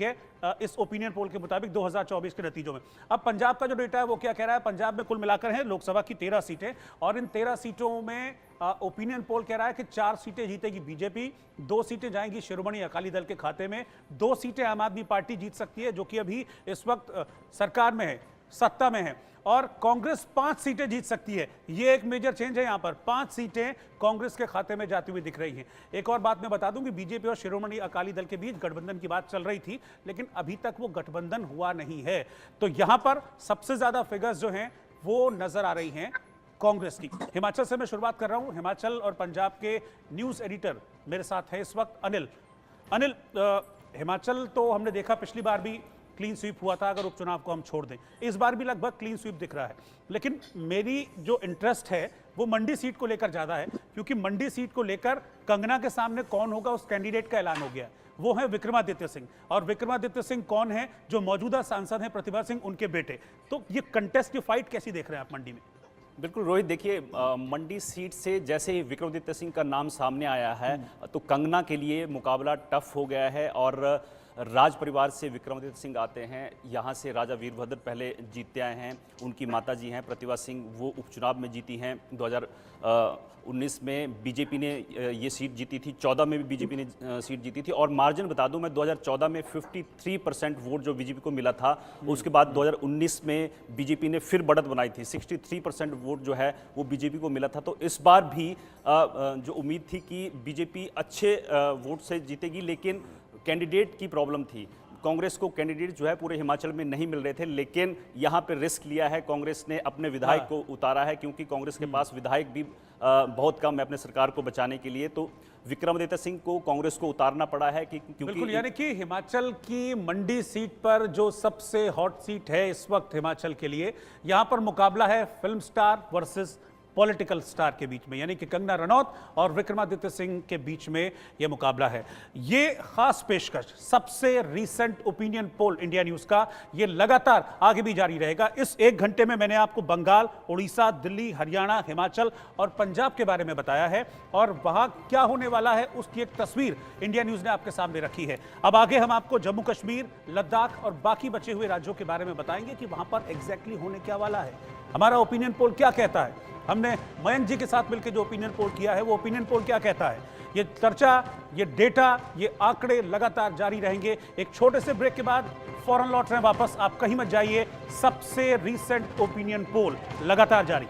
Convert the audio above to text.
है इस opinion poll के मुताबिक 2024 के नतीजों में। अब पंजाब का जो डेटा है वो क्या कह रहा है? पंजाब में कुल मिलाकर है लोकसभा की 13 सीटें और इन 13 सीटों में ओपिनियन पोल कह रहा है कि 4 सीटें जीतेगी बीजेपी, 2 सीटें जाएंगी शिरोमणि अकाली दल के खाते में, 2 सीटें आम आदमी पार्टी जीत सकती है जो कि अभी इस वक्त सरकार में है, सत्ता में है, और कांग्रेस 5 सीटें जीत सकती है। ये एक मेजर चेंज है। यहां पर 5 सीटें कांग्रेस के खाते में जाती हुई दिख रही हैं। एक और बात मैं बता दूं कि बीजेपी और शिरोमणि अकाली दल के बीच गठबंधन की बात चल रही थी, लेकिन अभी तक वो गठबंधन हुआ नहीं है। तो यहां पर सबसे ज्यादा फिगर्स जो हैं वो नजर आ रही हैं कांग्रेस की। हिमाचल से मैं शुरुआत कर रहा हूं। हिमाचल और पंजाब के न्यूज एडिटर मेरे साथ है इस वक्त अनिल। अनिल, हिमाचल तो हमने देखा पिछली बार भी क्लीन स्वीप हुआ था, अगर उपचुनाव को हम छोड़ दें। इस बार भी लगभग क्लीन स्वीप दिख रहा है, लेकिन मेरी जो इंटरेस्ट है वो मंडी सीट को लेकर ज्यादा है, क्योंकि मंडी सीट को लेकर कंगना के सामने कौन होगा उस कैंडिडेट का ऐलान हो गया। वो है विक्रमादित्य सिंह, और विक्रमादित्य सिंह कौन है? जो मौजूदा सांसद हैं प्रतिभा सिंह, उनके बेटे। तो ये कंटेस्ट की फाइट कैसी देख रहे हैं आप मंडी में? बिल्कुल रोहित, देखिए मंडी सीट से जैसे ही विक्रमादित्य सिंह का नाम सामने आया है तो कंगना के लिए मुकाबला टफ हो गया है। और राज परिवार से विक्रमादित्य सिंह आते हैं, यहाँ से राजा वीरभद्र पहले जीतते आए हैं, उनकी माताजी हैं प्रतिभा सिंह, वो उपचुनाव में जीती हैं। 2019 में बीजेपी ने ये सीट जीती थी, 14 में भी बीजेपी ने सीट जीती थी। और मार्जिन बता दूं मैं, 2014 में 53% वोट जो बीजेपी को मिला था, उसके बाद 2019 में बीजेपी ने फिर बढ़त बनाई थी, 63% वोट जो है वो बीजेपी को मिला था। तो इस बार भी जो उम्मीद थी कि बीजेपी अच्छे वोट से जीतेगी, लेकिन कैंडिडेट की प्रॉब्लम थी। कांग्रेस को कैंडिडेट जो है पूरे हिमाचल में नहीं मिल रहे थे, लेकिन यहाँ पे रिस्क लिया है कांग्रेस ने, अपने विधायक को उतारा है, क्योंकि कांग्रेस के पास विधायक भी बहुत कम है अपने सरकार को बचाने के लिए। तो विक्रमादित्य सिंह को कांग्रेस को उतारना पड़ा है क्योंकि बिल्कुल, यानी कि हिमाचल की मंडी सीट पर जो सबसे हॉट सीट है इस वक्त हिमाचल के लिए, यहां पर मुकाबला है film star versus political star के बीच में, यानी कि कंगना रनौत और विक्रमादित्य सिंह के बीच में यह मुकाबला है। ये खास पेशकश सबसे recent opinion poll India news का, ये लगातार आगे भी जारी रहेगा। इस 1 घंटे में मैंने आपको बंगाल, उड़ीसा, दिल्ली, हरियाणा, हिमाचल और पंजाब के बारे में बताया है, और वहां क्या होने वाला है उसकी एक तस्वीर इंडिया न्यूज ने आपके सामने रखी है। अब आगे हम आपको जम्मू कश्मीर, लद्दाख और बाकी बचे हुए राज्यों के बारे में बताएंगे कि वहां पर एग्जैक्टली होने क्या वाला है। हमारा ओपिनियन पोल क्या कहता है? हमने मयंक जी के साथ मिलकर जो ओपिनियन पोल किया है, वो ओपिनियन पोल क्या कहता है? ये चर्चा, ये डेटा, ये आंकड़े लगातार जारी रहेंगे। एक छोटे से ब्रेक के बाद फौरन लौट रहे हैं वापस, आप कहीं मत जाइए। सबसे रीसेंट ओपिनियन पोल लगातार जारी।